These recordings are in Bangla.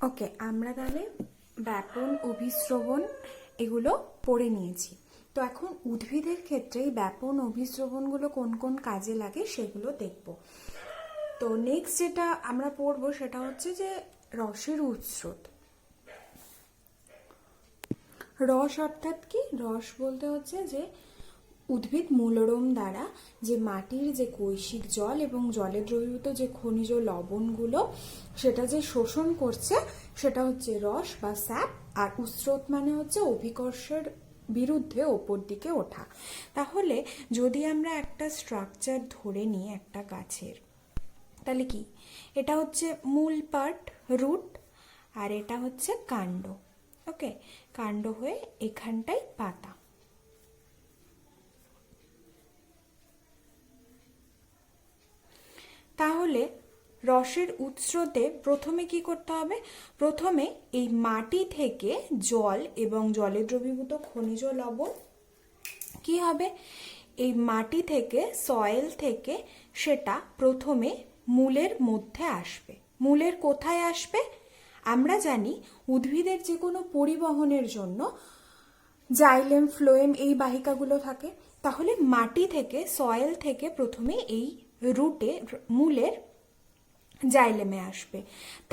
ওকে, আমরা তাহলে ব্যাপন, অভিস্রবণ এগুলো পড়ে নিয়েছি। তো এখন উদ্ভিদের ক্ষেত্রে এই ব্যাপন, অভিস্রবণগুলো কোন কোন কাজে লাগে সেগুলো দেখব। তো নেক্সট যেটা আমরা পড়বো সেটা হচ্ছে যে রসের উৎস্রোত। রস অর্থাৎ কি? রস বলতে হচ্ছে যে উদ্ভিদ মূলরম দ্বারা যে মাটির যে কৈশিক জল এবং জলে দ্রবীভূত যে খনিজ লবণগুলো সেটা যে শোষণ করছে সেটা হচ্ছে রস বা স্যাপ। আর উৎস্রোত মানে হচ্ছে অভিকর্ষের বিরুদ্ধে ওপর দিকে ওঠা। তাহলে যদি আমরা একটা স্ট্রাকচার ধরে নিই একটা গাছের, তাহলে কি এটা হচ্ছে মূল পার্ট, রুট, আর এটা হচ্ছে কাণ্ড। ওকে, কাণ্ড হয়ে এখানটাই পাতা। তাহলে রসের উৎস্রোতে প্রথমে কি করতে হবে? প্রথমে এই মাটি থেকে জল এবং জলে দ্রবীভূত খনিজ লবণ কি হবে? এই মাটি থেকে, সয়েল থেকে সেটা প্রথমে মূলের মধ্যে আসবে। মূলের কোথায় আসবে? আমরা জানি উদ্ভিদের যে কোনো পরিবহনের জন্য জাইলেম, ফ্লোয়েম এই বাহিকাগুলো থাকে। তাহলে মাটি থেকে, সয়েল থেকে প্রথমে এই রুটে, মূলের জাইলেমে আসবে।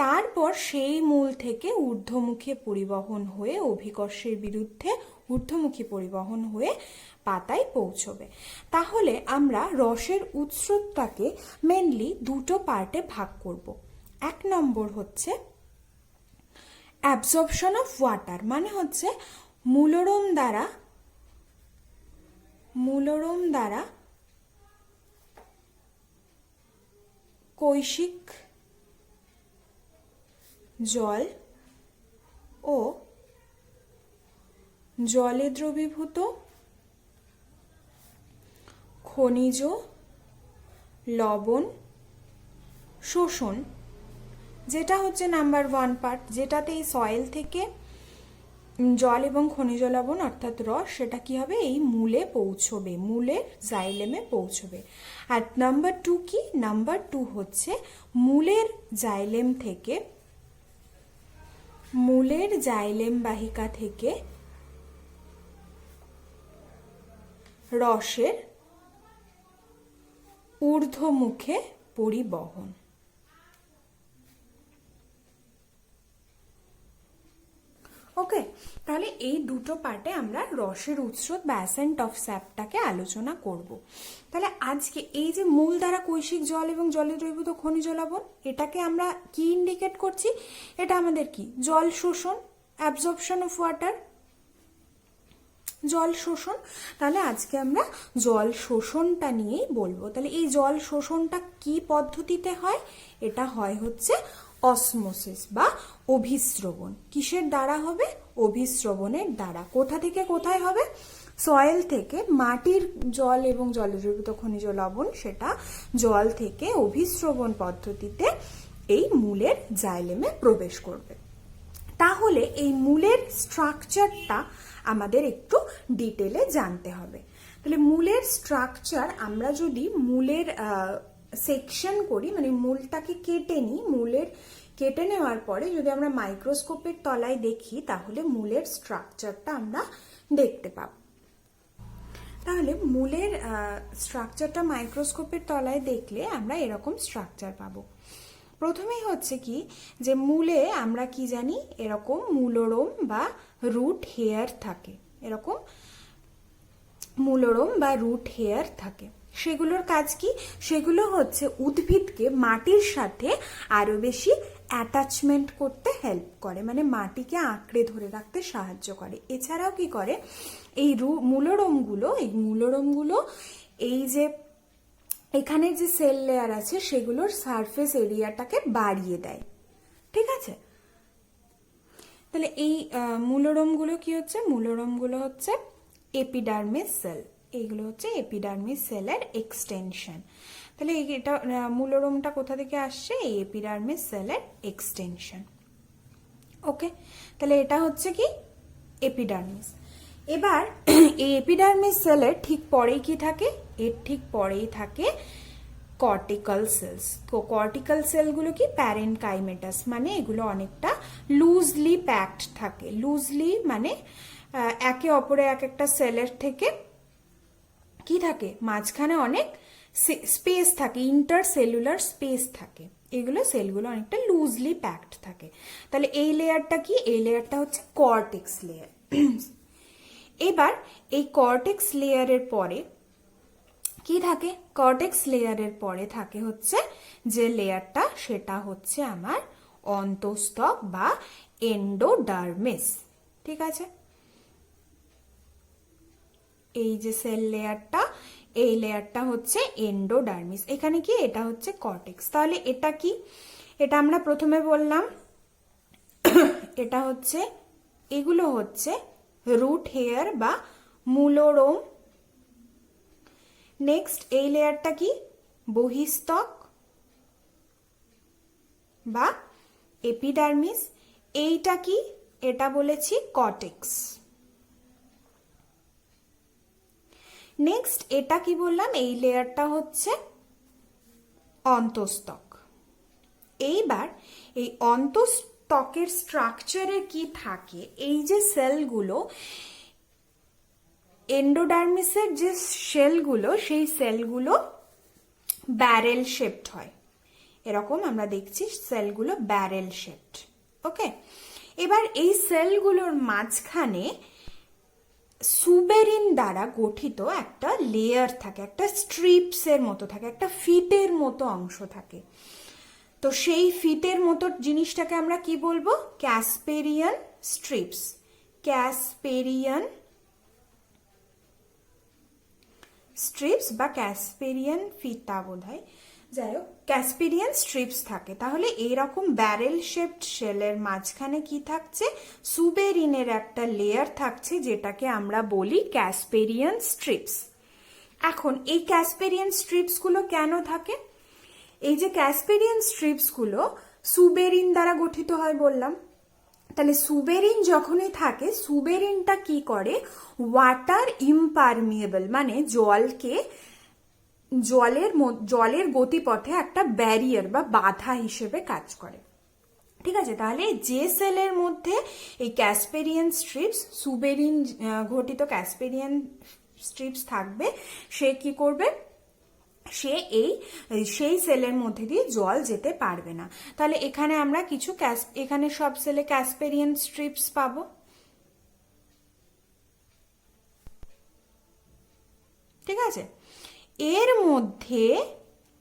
তারপর সেই মূল থেকে ঊর্ধ্বমুখী পরিবহন হয়ে, অভিকর্ষের বিরুদ্ধে ঊর্ধ্বমুখী পরিবহন হয়ে পাতায় পৌঁছবে। তাহলে আমরা রসের উৎস্রোতটাকে মেনলি দুটো পার্টে ভাগ করব। এক নম্বর হচ্ছে অ্যাবজর্পশন অফ ওয়াটার, মানে হচ্ছে মূলরম দ্বারা কৈশিক জল ও জলে দ্রবীভূত খনিজ লবণ শোষণ, যেটা হচ্ছে নাম্বার 1 পার্ট, যেটাতে এই সয়েল থেকে জল এবং খনিজ লবণ অর্থাৎ রস সেটা কি হবে? এই মূলে পৌঁছবে, মূলের জাইলেমে পৌঁছবে। আর নাম্বার 2 কি? নাম্বার 2 হচ্ছে মূলের জাইলেম থেকে, মূলের জাইলেম বাহিকা থেকে রসের ঊর্ধ্বমুখে পরিবহন। ওকে, তাহলে এই দুটো পার্টে আমরা রসের উৎস্রোত বা অ্যাসেন্ট অফ স্যাপটাকে আলোচনা করব। তাহলে আজকে এই যে মূল দ্বারা কৈশিক জল এবং জলে দ্রবীভূত খনিজ লবণ, এটাকে আমরা কি ইন্ডিকেট করছি? এটা আমাদের কি? জল শোষণ, অ্যাবজর্পশন অফ ওয়াটার, জল শোষণ। তাহলে আজকে আমরা জল শোষণটা নিয়েই বলবো। তাহলে এই জল শোষণটা কি পদ্ধতিতে হয়? এটা হয় হচ্ছে অসমোসিস বা অভিস্রবণ। কিসের দ্বারা হবে? অভিস্রবণের দ্বারা। কোথা থেকে কোথায় হবে? সয়েল থেকে মাটির জল এবং জলে দ্রবীভূত খনিজ লবণ সেটা জল থেকে অভিস্রবণ পদ্ধতিতে এই মূলের জাইলেমে প্রবেশ করবে। তাহলে এই মূলের স্ট্রাকচারটা আমাদের একটু ডিটেলে জানতে হবে। তাহলে মূলের স্ট্রাকচার আমরা যদি মূলের সেকশন করি, মানে মূলটাকে কেটে নিই, মূলের কেটে নেওয়ার পরে যদি আমরা মাইক্রোস্কোপের তলায় দেখি তাহলে মূলের স্ট্রাকচারটা আমরা দেখতে পাব। তাহলে মূলের স্ট্রাকচারটা মাইক্রোস্কোপের তলায় দেখলে আমরা এরকম স্ট্রাকচার পাবো। প্রথমেই হচ্ছে কি যে মূলে আমরা কি জানি? এরকম মূলরম বা রুট হেয়ার থাকে, এরকম মূলরম বা রুট হেয়ার থাকে। সেগুলোর কাজ কি? সেগুলো হচ্ছে উদ্ভিদকে মাটির সাথে আরো বেশি অ্যাটাচমেন্ট করতে হেল্প করে, মানে মাটিকে আঁকড়ে ধরে রাখতে সাহায্য করে। এছাড়াও কি করে? এই মূলরমগুলো এই যে এখানে যে সেল লেয়ার আছে সেগুলোর সারফেস এরিয়াটাকে বাড়িয়ে দেয়। ঠিক আছে? তাহলে এই মূলরমগুলো কি হচ্ছে? মূলরমগুলো হচ্ছে এপিডার্মিস সেল। এইগুলো হচ্ছে এপিডার্মিস সেলের এক্সটেনশন। তাহলে এটা মূলরমটা কোথা থেকে আসছে? এই এপিডার্মিস সেলের এক্সটেনশন। ওকে, তাহলে এটা হচ্ছে কি? এপিডার্মিস। এবার এই এপিডার্মিস সেলের ঠিক পরেই কি থাকে? এর ঠিক পরেই থাকে কর্টিক্যাল সেলস। তো কর্টিক্যাল সেলগুলো কি প্যারেনকাইমেটাস, মানে এগুলো অনেকটা লুজলি প্যাকড থাকে। লুজলি মানে একে অপরে এক একটা সেলের থেকে কি থাকে, মাঝখানে অনেক স্পেস থাকে, ইন্টার সেলুলার স্পেস থাকে, এগুলো সেলগুলো অনেকটা লুজলি প্যাকড থাকে। তাহলে এই লেয়ারটা কি, এই লেয়ারটা হচ্ছে কর্টেক্স লেয়ার। এবার এই কর্টেক্স লেয়ারের পরে কি থাকে, কর্টেক্স লেয়ারের পরে থাকে হচ্ছে যে লেয়ারটা, সেটা হচ্ছে আমার অন্তঃস্থক বা এন্ডোডার্মিস। ঠিক আছে, এই যে সেল লেয়ারটা, এই লেয়ারটা হচ্ছে এন্ডোডার্মিস। এখানে কি, এটা হচ্ছে কর্টেক্স। তাহলে এটা কি, এটা আমরা প্রথমে বললাম এটা হচ্ছে, এগুলো হচ্ছে রুট হেয়ার বা মূলরোম। নেক্সট এই লেয়ারটা কি, বহিস্তক বা এপিডার্মিস। এইটা কি, এটা বলেছি কর্টেক্স। নেক্সট এটা কি বললাম, এই লেয়ারটা হচ্ছে অন্তঃস্থক। এইবার এই অন্তঃস্থকের স্ট্রাকচারে কি থাকে, এই যে সেলগুলো, এন্ডোডার্মিসের যে সেলগুলো, সেই সেলগুলো ব্যারেল শেপড হয়। এরকম আমরা দেখছি সেলগুলো ব্যারেল শেপড। ওকে, এবার এই সেলগুলোর মাঝখানে সুবেরিন দ্বারা গঠিত একটা লেয়ার থাকে, একটা স্ট্রিপসের মতো থাকে, একটা ফিটের মতো অংশ থাকে। তো সেই ফিটের মতো জিনিসটাকে আমরা কি বলবো, ক্যাসপেরিয়ান স্ট্রিপস। ক্যাসপেরিয়ান স্ট্রিপস বা ক্যাসপেরিয়ান ফিতা বোধহয়, যাই হোক ক্যাসপেরিয়ান স্ট্রিপস থাকে। তাহলে এইরকম ব্যারেল শেপড সেলের মাঝখানে কি থাকছে, সুবেরিনের একটা লেয়ার থাকছে, যেটাকে আমরা বলি ক্যাসপেরিয়ান স্ট্রিপস। এখন এই ক্যাসপেরিয়ান স্ট্রিপস গুলো কেন থাকে, এই যে ক্যাসপেরিয়ান স্ট্রিপস গুলো সুবেরিন দ্বারা গঠিত হয় বললাম। তাহলে সুবেরিন যখনই থাকে, সুবেরিনটা কি করে, ওয়াটার ইমপারমিয়েবল মানে জলের গতিপথে একটা ব্যারিয়ার বা বাধা হিসেবে কাজ করে। ঠিক আছে, তাহলে যে সেলের মধ্যে এই ক্যাসপেরিয়ান স্ট্রিপস, সুবেরিন ঘটিত ক্যাসপেরিয়ান স্ট্রিপস থাকবে, সে কি করবে, সে সেই সেলের মধ্যে দিয়ে জল যেতে পারবে না। তাহলে এখানে আমরা কিছু এখানে সব সেলে ক্যাসপেরিয়ান স্ট্রিপস পাবো। ঠিক আছে, এর মধ্যে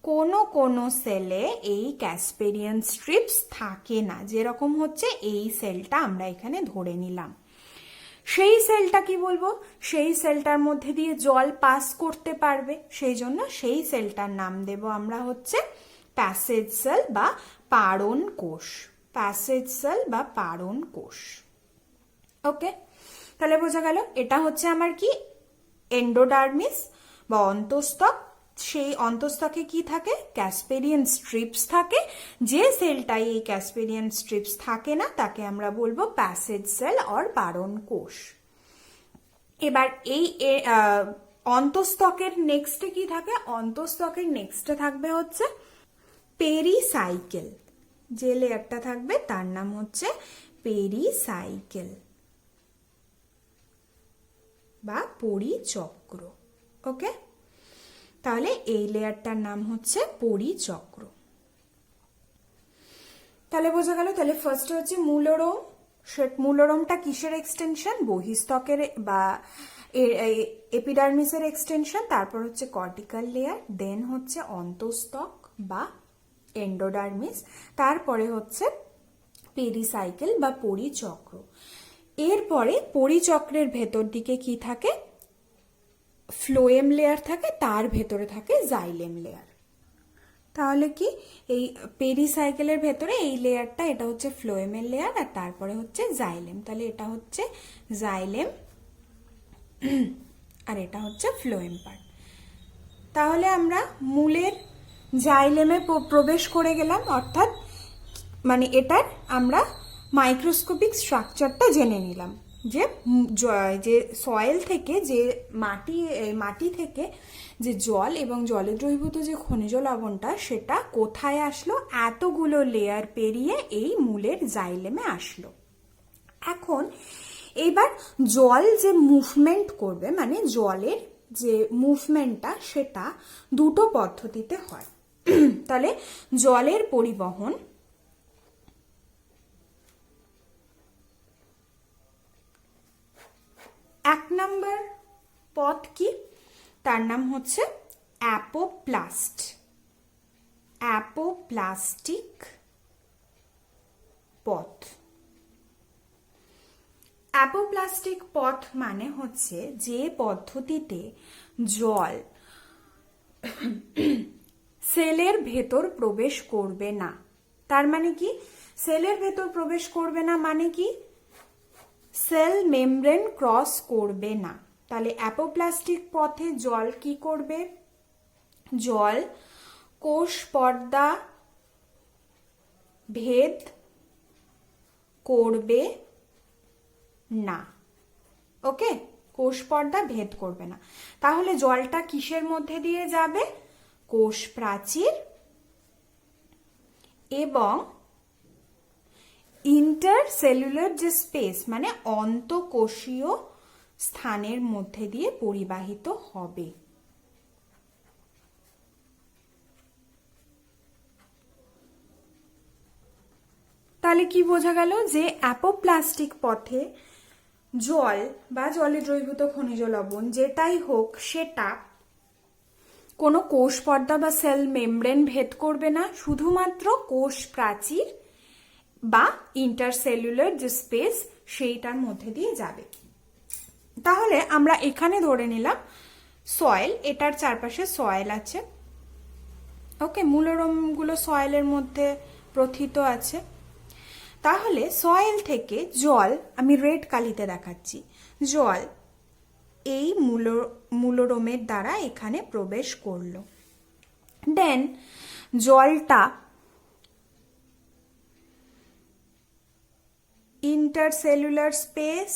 কোন সেলে এই ক্যাসপেরিয়ান স্ট্রিপস থাকে না, যেরকম হচ্ছে এই সেলটা আমরা এখানে ধরে নিলাম। সেই সেলটা কি বলবো, সেই সেলটার মধ্যে দিয়ে জল পাস করতে পারবে, সেই জন্য সেই সেলটার নাম দেব আমরা হচ্ছে প্যাসেজ সেল বা পারণ কোষ। প্যাসেজ সেল বা পারণ কোষ। ওকে, তাহলে বোঝা গেল এটা হচ্ছে আমার কি, এন্ডোডার্মিস বা অন্তঃস্থক। সেই অন্তঃস্থকে কি থাকে, ক্যাসপেরিয়ান স্ট্রিপস থাকে। যে সেলটাই এই ক্যাসপেরিয়ান স্ট্রিপস থাকে না, তাকে আমরা বলবো প্যাসেজ সেল অর পারণ কোষ। এবার এই অন্তঃস্থকের নেক্সটে কি থাকে, অন্তঃস্থকের নেক্সটে থাকবে হচ্ছে পেরিসাইকেল। যে লেয়ারটা থাকবে তার নাম হচ্ছে পেরিসাইকেল বা পরিচক্র। ওকে, তাহলে এই লেয়ারটার নাম হচ্ছে পরিচক্র। তাহলে বোঝা গেল। তাহলে ফার্স্ট হচ্ছে মূলরোম। মূলরোমটা কিসের এক্সটেনশন, বহিস্তকের বা এপিডার্মিসের এক্সটেনশন। তারপর হচ্ছে কর্টিক্যাল লেয়ার, দেন হচ্ছে অন্তঃস্থক বা এন্ডোডার্মিস, তারপরে হচ্ছে পেরিসাইকেল বা পরিচক্র। এরপরে পরিচক্রের ভেতর দিকে কি থাকে, ফ্লোয়েম লেয়ার থাকে, তার ভেতরে থাকে জাইলেম লেয়ার। তাহলে কি, এই পেরিসাইকেলের ভেতরে এই লেয়ারটা, এটা হচ্ছে ফ্লোয়েমের লেয়ার, আর তারপরে হচ্ছে জাইলেম। তাহলে এটা হচ্ছে জাইলেম আর এটা হচ্ছে ফ্লোয়েম পার্ট। তাহলে আমরা মূলের জাইলেমে প্রবেশ করে গেলাম, অর্থাৎ মানে এটার আমরা মাইক্রোস্কোপিক স্ট্রাকচারটা জেনে নিলাম। যে যে সয়েল থেকে যে মাটি থেকে যে জল এবং জলে দ্রবীভূত যে খনিজ লবণটা সেটা কোথায় আসলো, এতগুলো লেয়ার পেরিয়ে এই মূলের জাইলেমে আসলো। এখন এবার জল যে মুভমেন্ট করবে, মানে জলের যে মুভমেন্টটা সেটা দুটো পদ্ধতিতে হয়। তাহলে জলের পরিবহন এক নম্বর পথ কি, তার নাম হচ্ছে অ্যাপোপ্লাস্টিক পথ। অ্যাপোপ্লাস্টিক পথ মানে হচ্ছে যে পদ্ধতিতে জল সেলের ভেতর প্রবেশ করবে না। তার মানে কি, সেলের ভেতর প্রবেশ করবে না মানে কি, সেল মেমব্রেন ক্রস করবে না। তাহলে অ্যাপোপ্লাস্টিক পথে জল কি করবে, জল কোষ পর্দা ভেদ করবে না। ওকে, কোষ পর্দা ভেদ করবে না। তাহলে জলটা কিসের মধ্যে দিয়ে যাবে, কোষ প্রাচীর এবং ইন্টারসেলুলার যে স্পেস মানে অন্তঃকোষীয় স্থানের মধ্যে দিয়ে পরিবাহিত হবে। তাহলে কি বোঝা গেল, যে অ্যাপোপ্লাস্টিক পথে জল বা জলে দ্রবীভূত খনিজ লবণ যেটাই হোক সেটা কোনো কোষ পর্দা বা সেল মেমব্রেন ভেদ করবে না, শুধুমাত্র কোষ প্রাচীর বা ইন্টারসেলুলার যে স্পেস সেইটার মধ্যে দিয়ে যাবে। তাহলে আমরা এখানে ধরে নিলাম সয়েল, এটার চারপাশে সয়েল আছে। ওকে, মূলরমগুলো সয়েলের মধ্যে প্রথিত আছে। তাহলে সয়েল থেকে জল, আমি রেড কালিতে দেখাচ্ছি, জল এই মূলরমের দ্বারা এখানে প্রবেশ করলো। দেন জলটা ইন্টারসেলুলার স্পেস,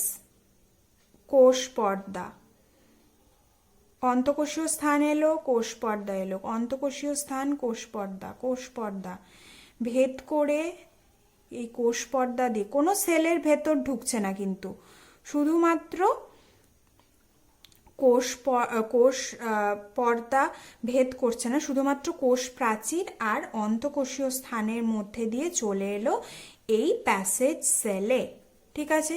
কোষ পর্দা, অন্তঃকোষীয় স্থান এলো, কোষ পর্দা এলো, অন্তঃকোষীয় স্থান, কোষ পর্দা ভেদ করে এই কোষ পর্দা দিয়ে, কোনো সেলের ভেতর ঢুকছে না কিন্তু, শুধুমাত্র কোষ পর্দা ভেদ করছে না, শুধুমাত্র কোষ প্রাচীর আর অন্তঃকোষীয় স্থানের মধ্যে দিয়ে চলে এলো এই প্যাসেজ সেলে। ঠিক আছে,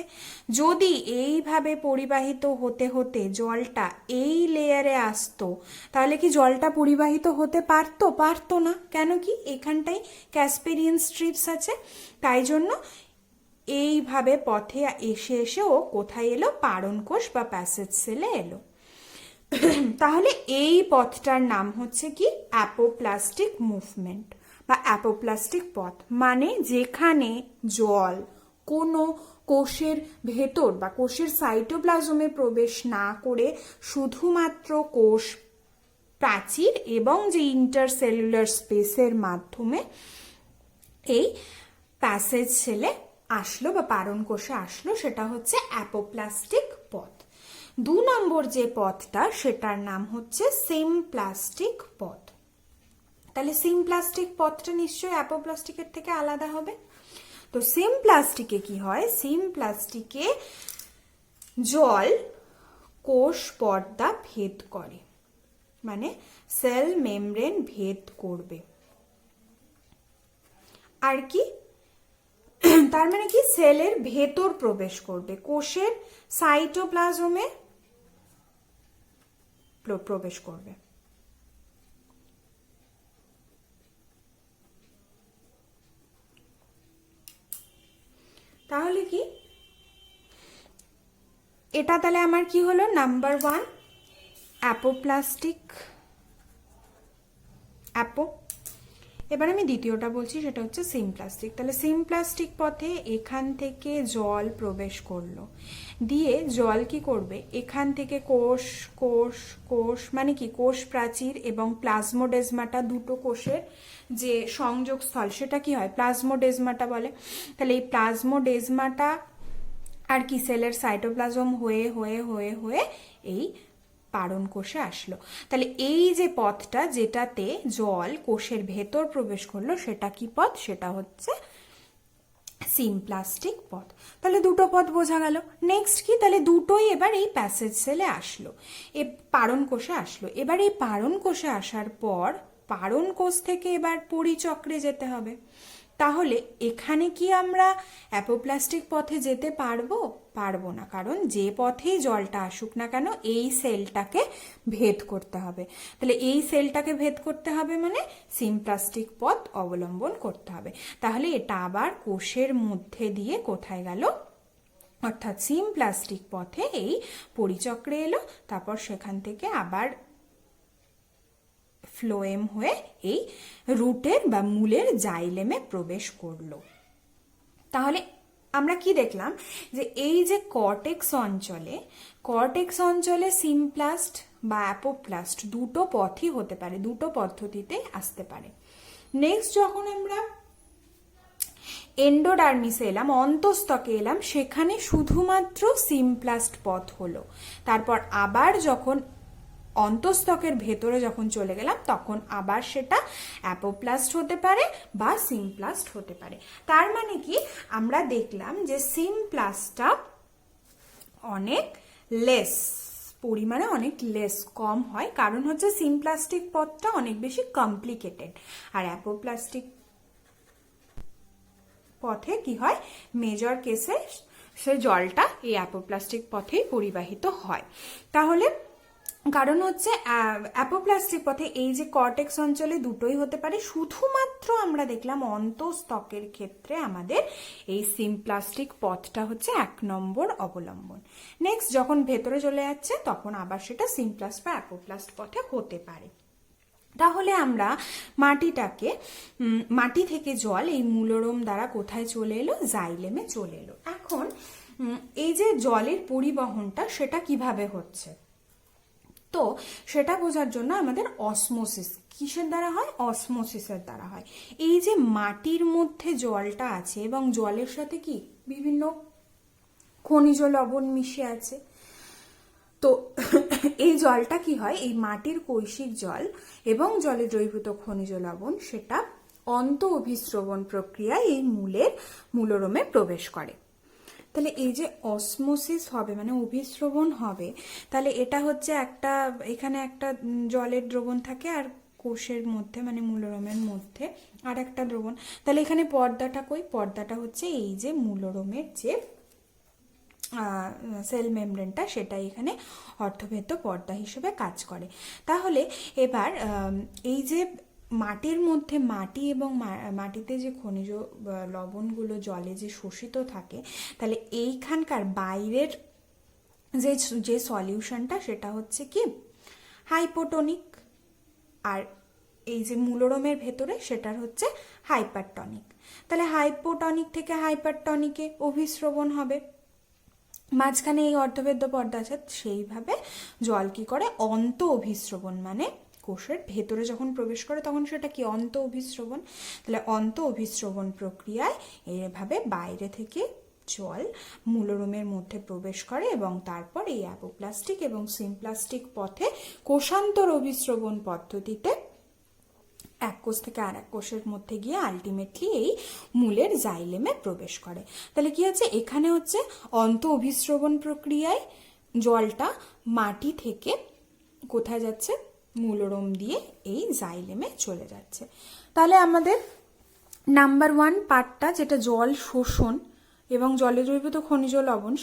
যদি এইভাবে পরিবাহিত হতে হতে জলটা এই লেয়ারে আসতো তাহলে কি জলটা পরিবাহিত হতে পারতো না। কেন কি, এখানটাই ক্যাসপেরিয়ান স্ট্রিপস আছে, তাই জন্য এইভাবে পথে এসে এসে ও কোথায় এলো, পারণ কোষ বা প্যাসেজ সেলে এলো। তাহলে এই পথটার নাম হচ্ছে কি, অ্যাপোপ্লাস্টিক মুভমেন্ট বা অ্যাপোপ্লাস্টিক পথ। মানে যেখানে জল কোনো কোষের ভেতর বা কোষের সাইটোপ্লাজমে প্রবেশ না করে শুধুমাত্র কোষ প্রাচীর এবং যে ইন্টারসেলুলার স্পেসের মাধ্যমে এই প্যাসেজ সেলে আসলো বা পারণ কোষে আসলো, সেটা হচ্ছে অ্যাপোপ্লাস্টিক পথ। 2 নম্বর যে পথটা সেটার নাম হচ্ছে সিমপ্লাস্টিক পথ। তাহলে সিমপ্লাস্টিক পথটা নিশ্চয়ই অ্যাপোপ্লাস্টিকের থেকে আলাদা হবে। তো সিমপ্লাস্টিকে কি হয়, সিমপ্লাস্টিকে জল কোষ পর্দা ভেদ করে, মানে সেল মেমব্রেন ভেদ করবে। আর কি, তার মানে কি, সেলের ভেতর প্রবেশ করবে, কোষের সাইটোপ্লাজমে প্রবেশ করবে। তাহলে কি, এটা তাহলে আমার কি হলো, নাম্বার 1 অ্যাপোপ্লাস্টিক অ্যাপো। এবার আমি দ্বিতীয়টা বলছি, সেটা হচ্ছে সিমপ্লাস্টিক। তাহলে সিমপ্লাস্টিক পথে এখান থেকে জল প্রবেশ করলো, দিয়ে জল কি করবে, এখান থেকে কোষ কোষ কোষ মানে কি, কোষ প্রাচীর এবং প্লাজমোডেজমাটা, দুটো কোষের যে সংযোগস্থল সেটা কি হয়, প্লাজমোডেজমাটা বলে। তাহলে এই প্লাজমোডেজমাটা আর কি সেলের সাইটোপ্লাজম হয়ে হয়ে হয়ে হয়ে এই পারণ কোষে আসলো। তাহলে এই যে পথটা যেটাতে জল কোষের ভেতর প্রবেশ করলো সেটা কি পথ? সেটা হচ্ছে সিমপ্লাস্টিক পথ। তাহলে দুটো পথ বোঝা গেল। নেক্সট কি? তাহলে দুটোই এবার এই প্যাসেজ সেলে আসলো, এ পারণ কোষে আসলো। এবার এই পারণ কোষে আসার পর পারণ কোষ থেকে এবার পরিচক্রে যেতে হবে। তাহলে এখানে কি আমরা অ্যাপোপ্লাস্টিক পথে যেতে পারবো? পারবো না, কারণ যে পথেই জলটা আসুক না কেন এই সেলটাকে ভেদ করতে হবে। তাহলে এই সেলটাকে ভেদ করতে হবে মানে সিমপ্লাস্টিক পথ অবলম্বন করতে হবে। তাহলে এটা আবার কোষের মধ্যে দিয়ে কোথায় গেল? অর্থাৎ সিমপ্লাস্টিক পথে এই পরিচক্রে এলো, তারপর সেখান থেকে আবার ফ্লোয়েম হয়ে এই রুটের বা মূলের জাইলেমে প্রবেশ করলো। তাহলে আমরা কি দেখলাম? যে এই যে কর্টেক্স অঞ্চলে সিমপ্লাস্ট বা অ্যাপোপ্লাস্ট দুটো পথই হতে পারে, দুটো পদ্ধতিতে আসতে পারে। নেক্সট যখন আমরা এন্ডোডার্মিসে এলাম, অন্তঃস্তকে এলাম, সেখানে শুধুমাত্র সিমপ্লাস্ট পথ হলো। তারপর আবার যখন অন্তঃস্তকের ভেতরে যখন চলে গেলাম তখন আবার সেটা অ্যাপোপ্লাস্ট হতে পারে বা সিমপ্লাস্ট হতে পারে। তার মানে কি আমরা দেখলাম যে সিমপ্লাস্টটা অনেক লেস পরিমাণে, অনেক লেস কম হয়, কারণ হচ্ছে সিমপ্লাস্টিক পথটা অনেক বেশি কমপ্লিকেটেড। আর অ্যাপোপ্লাস্টিক পথে কি হয়? মেজর কেসে সে জলটা এই অ্যাপোপ্লাস্টিক পথেই পরিবাহিত হয়। তাহলে কারণ হচ্ছে অ্যাপোপ্লাস্টিক পথে এই যে কর্টেক্স অঞ্চলে দুটোই হতে পারে, শুধুমাত্র আমরা দেখলাম অন্তঃস্তকের ক্ষেত্রে আমাদের এই সিমপ্লাস্টিক পথটা হচ্ছে 1 নম্বর অবলম্বন। নেক্সট যখন ভেতরে চলে যাচ্ছে তখন আবার সেটা সিমপ্লাস্ট বা অ্যাপোপ্লাস্ট পথে হতে পারে। তাহলে আমরা মাটি থেকে জল এই মূলরোম দ্বারা কোথায় চলে এলো? জাইলেমে চলে এলো। এখন এই যে জলের পরিবহনটা সেটা কিভাবে হচ্ছে, তো সেটা বোঝার জন্য আমাদের অসমোসিস কিসের দ্বারা হয়? অসমোসিসের দ্বারা হয়। এই যে মাটির মধ্যে জলটা আছে এবং জলের সাথে কি বিভিন্ন খনিজ লবণ মিশে আছে, তো এই জলটা কি হয়? এই মাটির কৈশিক জল এবং জলে দ্রবীভূত খনিজ লবণ সেটা অন্ত অভিস্রবণ প্রক্রিয়ায় এই মূলরোমে প্রবেশ করে। তাহলে এই যে অসমোসিস হবে মানে অভিস্রবণ হবে, তাহলে এটা হচ্ছে এখানে একটা জলের দ্রবণ থাকে আর কোষের মধ্যে মানে মূলরোমের মধ্যে আর একটা দ্রবণ। তাহলে এখানে পর্দাটা কই? পর্দাটা হচ্ছে এই যে মূলরোমের যে সেল মেমব্রেনটা, সেটা এখানে অর্ধভেদ্য পর্দা হিসেবে কাজ করে। তাহলে এবার এই যে মাটির মধ্যে মাটি এবং মাটিতে যে খনিজ লবণগুলো জলে যে শোষিত থাকে, তাহলে এইখানকার বাইরের যে সলিউশনটা সেটা হচ্ছে কি হাইপোটনিক, আর এই যে মূলরোমের ভেতরে সেটার হচ্ছে হাইপারটনিক। তাহলে হাইপোটনিক থেকে হাইপারটনিকে অভিস্রবণ হবে, মাঝখানে এই অর্ধভেদ্য পর্দা আছে, সেইভাবে জল কি করে? অন্ত অভিস্রবণ মানে কোষের ভেতরে যখন প্রবেশ করে তখন সেটা কি? অন্ত অভিস্রবণ। তাহলে অন্ত অভিস্রবণ প্রক্রিয়ায় এভাবে বাইরে থেকে জল মূলরোমের মধ্যে প্রবেশ করে এবং তারপর এই অ্যাপোপ্লাস্টিক এবং সিমপ্লাস্টিক পথে কোষান্তর অভিস্রবণ পদ্ধতিতে এক কোষ থেকে আর এক কোষের মধ্যে গিয়ে আলটিমেটলি এই মূলের জাইলেমে প্রবেশ করে। তাহলে কি হচ্ছে? এখানে হচ্ছে অন্ত অভিস্রবণ প্রক্রিয়ায় জলটা মাটি থেকে কোথায় যাচ্ছে? মূলরোম দিয়ে এই জাইলেমে চলে যাচ্ছে। তাহলে আমাদের নাম্বার 1 পার্টটা যেটা জল শোষণ এবং জলে দ্রবীভূত খনিজ লবণ,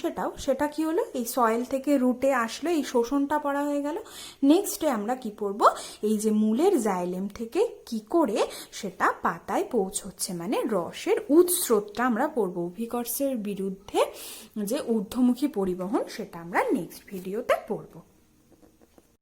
সেটা কি হলো? এই সয়েল থেকে রুটে আসলো, এই শোষণটা পড়া হয়ে গেল। নেক্সটে আমরা কি পড়বো? এই যে মূলের জাইলেম থেকে কি করে সেটা পাতায় পৌঁছচ্ছে, মানে রসের উৎস্রোতটা আমরা পড়বো। অভিকর্ষের বিরুদ্ধে যে ঊর্ধ্বমুখী পরিবহন সেটা আমরা নেক্সট ভিডিওতে পড়বো।